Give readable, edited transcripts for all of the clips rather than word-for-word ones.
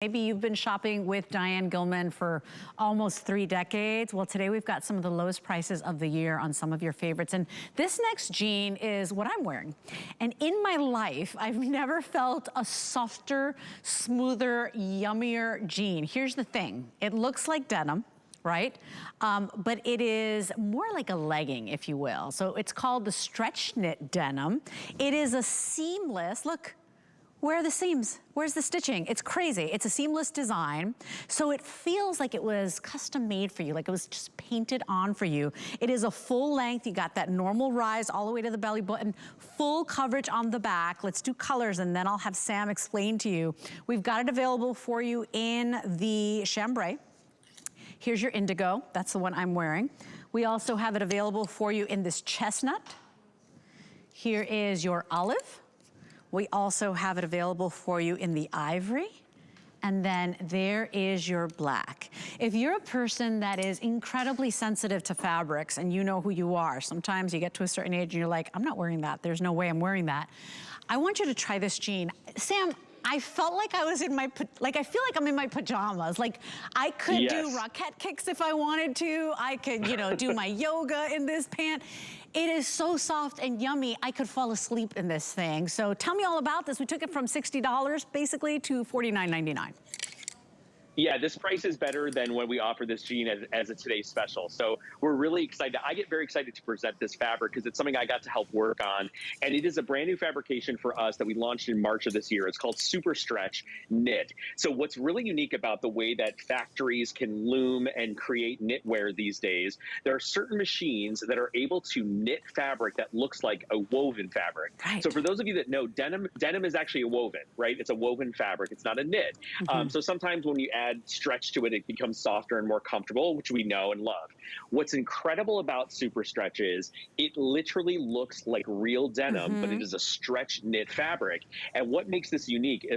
Maybe you've been shopping with Diane Gilman for almost 3 decades. Well, today we've got some of the lowest prices of the year on some of your favorites. And this next jean is what I'm wearing. And in my life, I've never felt a softer, smoother, yummier jean. Here's the thing. It looks like denim, right? But it is more like a legging, if you will. So it's called the stretch knit denim. It is a seamless, look, where are the seams? Where's the stitching? It's crazy. It's a seamless design. So it feels like it was custom made for you, like it was just painted on for you. It is a full length. You got that normal rise all the way to the belly button, full coverage on the back. Let's do colors and then I'll have Sam explain to you. We've got it available for you in the chambray. Here's your indigo. That's the one I'm wearing. We also have it available for you in this chestnut. Here is your olive. We also have it available for you in the ivory. And then there is your black. If you're a person that is incredibly sensitive to fabrics and you know who you are, sometimes you get to a certain age and you're like, I'm not wearing that. There's no way I'm wearing that. I want you to try this jean. Sam, I felt like I was in my, I feel like I'm in my pajamas. Like I could do rocket kicks if I wanted to. I could, you know, do my yoga in this pant. It is so soft and yummy, I could fall asleep in this thing. So tell me all about this. We took it from $60 basically to $49.99. Yeah, this price is better than when we offer this jean as a today's special. So we're really excited. I get very excited to present this fabric because it's something I got to help work on. And it is a brand new fabrication for us that we launched in March of this year. It's called Super Stretch Knit. So what's really unique about the way that factories can loom and create knitwear these days, there are certain machines that are able to knit fabric that looks like a woven fabric. Right. So for those of you that know, denim is actually a woven, right? It's a woven fabric. It's not a knit. So sometimes when you add stretch to it, it becomes softer and more comfortable, which we know and love. What's incredible about Super Stretch is it literally looks like real denim, but it is a stretch knit fabric. And what makes this unique,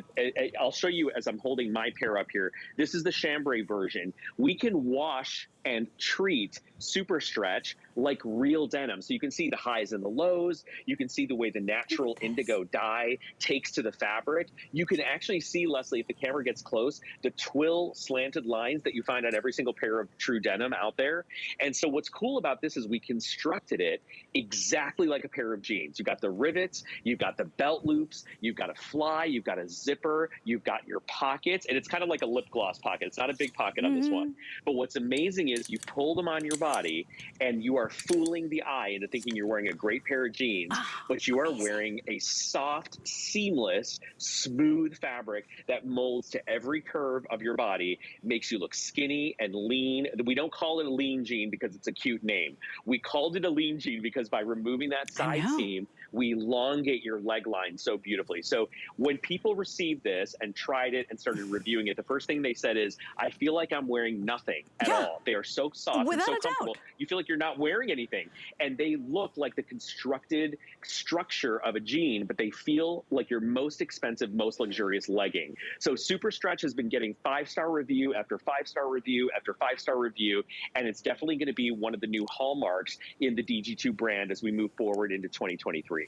I'll show you as I'm holding my pair up here. This is the chambray version. We can wash and treat Super Stretch like real denim. So you can see the highs and the lows. You can see the way the natural indigo dye takes to the fabric. You can actually see, Leslie, if the camera gets close, the twill slanted lines that you find on every single pair of true denim out there. And so what's cool about this is we constructed it exactly like a pair of jeans. You've got the rivets, you've got the belt loops, you've got a fly, you've got a zipper, you've got your pockets, and it's kind of like a lip gloss pocket. It's not a big pocket on this one. But what's amazing is you pull them on your body and you are fooling the eye into thinking you're wearing a great pair of jeans, but you are wearing a soft, seamless, smooth fabric that molds to every curve of your body, makes you look skinny and lean. We don't call it a lean jean because it's a cute name. We called it a lean jean because by removing that side seam, we elongate your leg line so beautifully. So when people received this and tried it and started reviewing it, the first thing they said is, I feel like I'm wearing nothing at all. They are so soft and so comfortable. You feel like you're not wearing anything. And they look like the constructed structure of a jean, but they feel like your most expensive, most luxurious legging. So Super Stretch has been getting 5-star review after 5-star review after 5-star review, and it's definitely going to be one of the new hallmarks in the DG2 brand as we move forward into 2023.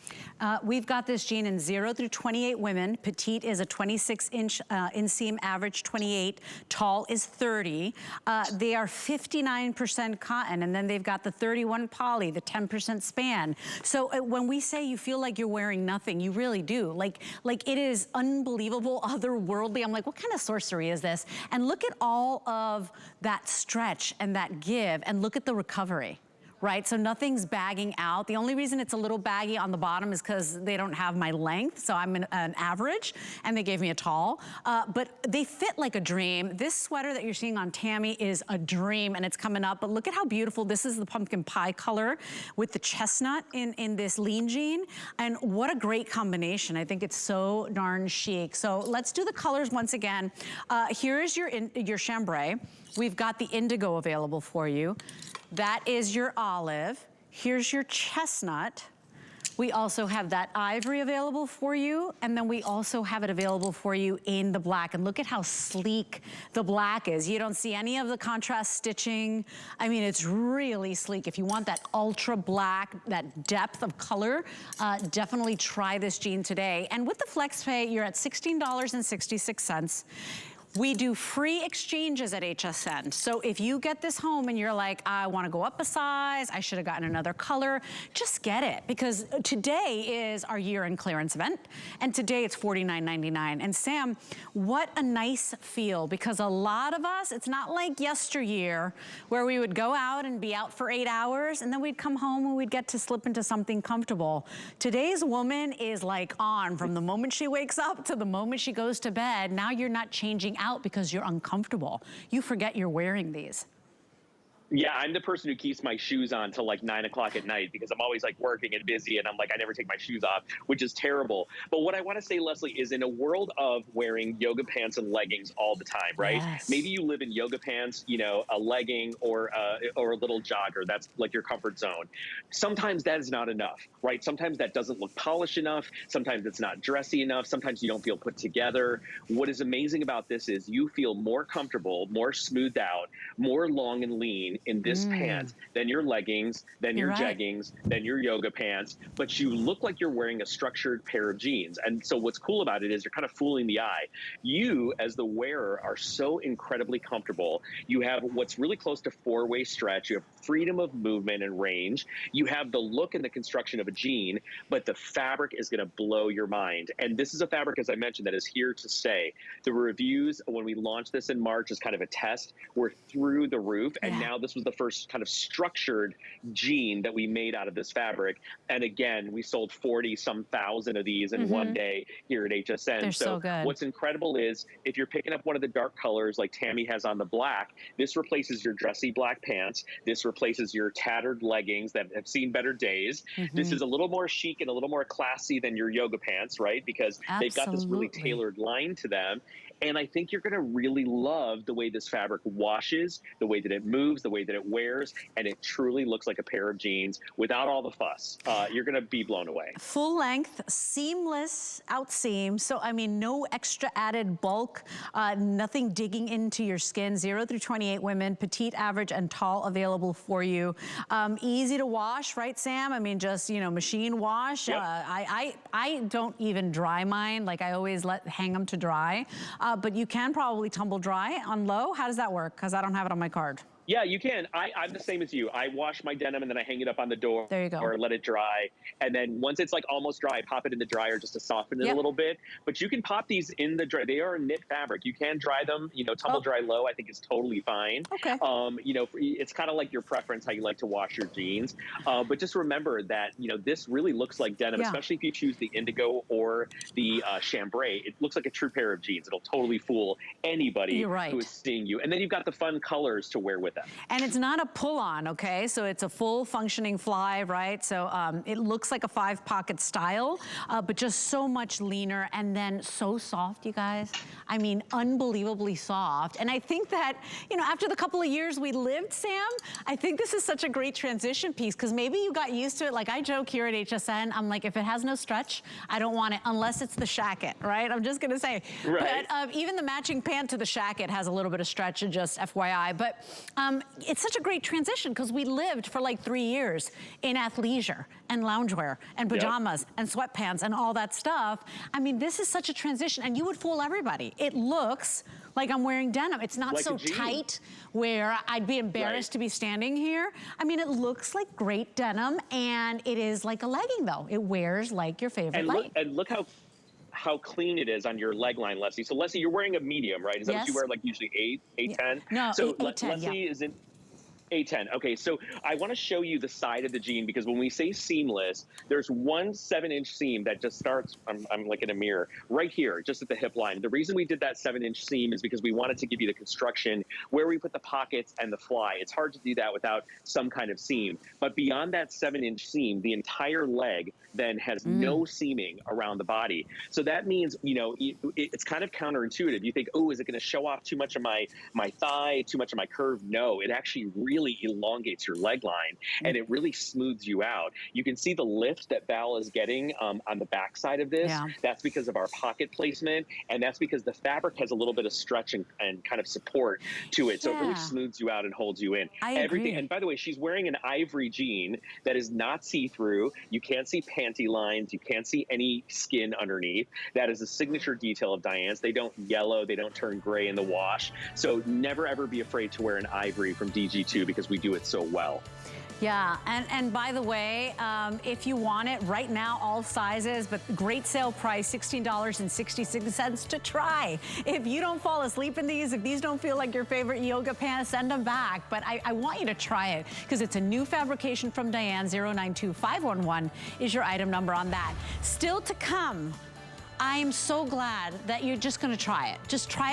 We've got this jean in 0 through 28 women. Petite is a 26-inch inseam, average 28. Tall is 30. They are 59% cotton, and then they've got the 31 poly, the 10% span. So when we say you feel like you're wearing nothing, you really do. Like it is unbelievable, otherworldly. I'm like, what kind of sorcery is this? And look at all of that stretch and that give, and look at the recovery. Right, so nothing's bagging out. The only reason it's a little baggy on the bottom is because they don't have my length, so I'm an average, and they gave me a tall. But they fit like a dream. This sweater that you're seeing on Tammy is a dream, and it's coming up, but look at how beautiful. This is the pumpkin pie color with the chestnut in this lean jean, and what a great combination. I think it's so darn chic. So let's do the colors once again. Here is your chambray. We've got the indigo available for you. That is your olive. Here's your chestnut. We also have that ivory available for you, and then we also have it available for you in the black. And look at how sleek the black is. You don't see any of the contrast stitching. I mean, it's really sleek. If you want that ultra black, that depth of color, definitely try this jean today. And with the flex pay, you're at $16.66. We do free exchanges at HSN. So if you get this home and you're like, I want to go up a size, I should have gotten another color, just get it. Because today is our year-end clearance event, and today it's $49.99. And Sam, what a nice feel, because a lot of us, it's not like yesteryear where we would go out and be out for 8 hours and then we'd come home and we'd get to slip into something comfortable. Today's woman is like on from the moment she wakes up to the moment she goes to bed. Now you're not changing out because you're uncomfortable. You forget you're wearing these. Yeah, I'm the person who keeps my shoes on till like 9 o'clock at night because I'm always like working and busy and I'm like, I never take my shoes off, which is terrible. But what I want to say, Leslie, is in a world of wearing yoga pants and leggings all the time, right? Yes. Maybe you live in yoga pants, you know, a legging or a little jogger. That's like your comfort zone. Sometimes that is not enough, right? Sometimes that doesn't look polished enough. Sometimes it's not dressy enough. Sometimes you don't feel put together. What is amazing about this is you feel more comfortable, more smoothed out, more long and lean in this pant than your leggings, than your jeggings, than your yoga pants, but you look like you're wearing a structured pair of jeans. And so what's cool about it is you're kind of fooling the eye. You, as the wearer, are so incredibly comfortable. You have what's really close to four-way stretch. You have freedom of movement and range. You have the look and the construction of a jean, but the fabric is going to blow your mind. And this is a fabric, as I mentioned, that is here to stay. The reviews, when we launched this in March as kind of a test, were through the roof. And now this was the first kind of structured jean that we made out of this fabric. And again, we sold 40-some thousand of these in one day here at HSN. They're so good. What's incredible is if you're picking up one of the dark colors like Tammy has on the black, this replaces your dressy black pants. This replaces your tattered leggings that have seen better days. This is a little more chic and a little more classy than your yoga pants, right? Because they've got this really tailored line to them. And I think you're going to really love the way this fabric washes, the way that it moves, the way that it wears, and it truly looks like a pair of jeans without all the fuss. You're going to be blown away. Full length, seamless outseam. So, I mean, no extra added bulk, nothing digging into your skin. 0 through 28 women, petite, average, and tall available for you. Easy to wash, right, Sam? I mean, just, you know, machine wash. I don't even dry mine. Like, I always hang them to dry. But you can probably tumble dry on low. How does that work? Because I don't have it on my card. Yeah, you can. I'm the same as you. I wash my denim and then I hang it up on the door. There you go. Or let it dry. And then once it's like almost dry, I pop it in the dryer just to soften it a little bit. But you can pop these in the dryer. They are a knit fabric. You can dry them. You know, tumble dry low, I think is totally fine. Okay. You know, it's kind of like your preference, how you like to wash your jeans. But just remember that, you know, this really looks like denim, especially if you choose the indigo or the chambray. It looks like a true pair of jeans. It'll totally fool anybody who is seeing you. And then you've got the fun colors to wear with them. And it's not a pull-on, okay? So it's a full functioning fly, right? So it looks like a 5-pocket style, but just so much leaner and then so soft, you guys. I mean, unbelievably soft. And I think that, you know, after the couple of years we lived, Sam, I think this is such a great transition piece because maybe you got used to it. Like I joke here at HSN, I'm like, if it has no stretch, I don't want it unless it's the shacket, right? I'm just gonna say. Right. But even the matching pant to the shacket has a little bit of stretch, and just FYI. But it's such a great transition because we lived for like 3 years in athleisure and loungewear and pajamas and sweatpants and all that stuff. I mean, this is such a transition and you would fool everybody. It looks like I'm wearing denim. It's not like so tight where I'd be embarrassed to be standing here. I mean, it looks like great denim and it is like a legging though. It wears like your favorite legging. And look how clean it is on your leg line, Leslie. So Leslie, you're wearing a medium, right? Is that what you wear, like usually 8, 10? No, so 8, 10, Leslie is in A10. Okay, so I want to show you the side of the jean because when we say seamless, there's one 7-inch seam that just starts, I'm like in a mirror, right here, just at the hip line. The reason we did that 7-inch seam is because we wanted to give you the construction where we put the pockets and the fly. It's hard to do that without some kind of seam. But beyond that 7-inch seam, the entire leg then has no seaming around the body. So that means, you know, it's kind of counterintuitive. You think, oh, is it going to show off too much of my thigh, too much of my curve? No, it actually really really elongates your leg line, and it really smooths you out. You can see the lift that Val is getting on the back side of this. Yeah. That's because of our pocket placement, and that's because the fabric has a little bit of stretch and kind of support to it. So it really Yeah. smooths you out and holds you in. I Everything. agree. And by the way, she's wearing an ivory jean that is not see-through. You can't see panty lines. You can't see any skin underneath. That is a signature detail of Diane's. They don't yellow. They don't turn gray in the wash. So never, ever be afraid to wear an ivory from DG2 because we do it so well. Yeah, and by the way, if you want it right now, all sizes, but great sale price, $16.66 to try. If you don't fall asleep in these, if these don't feel like your favorite yoga pants, send them back. But I want you to try it because it's a new fabrication from Diane. 092511 is your item number on that. Still to come, I am so glad that you're just gonna try it. Just try it.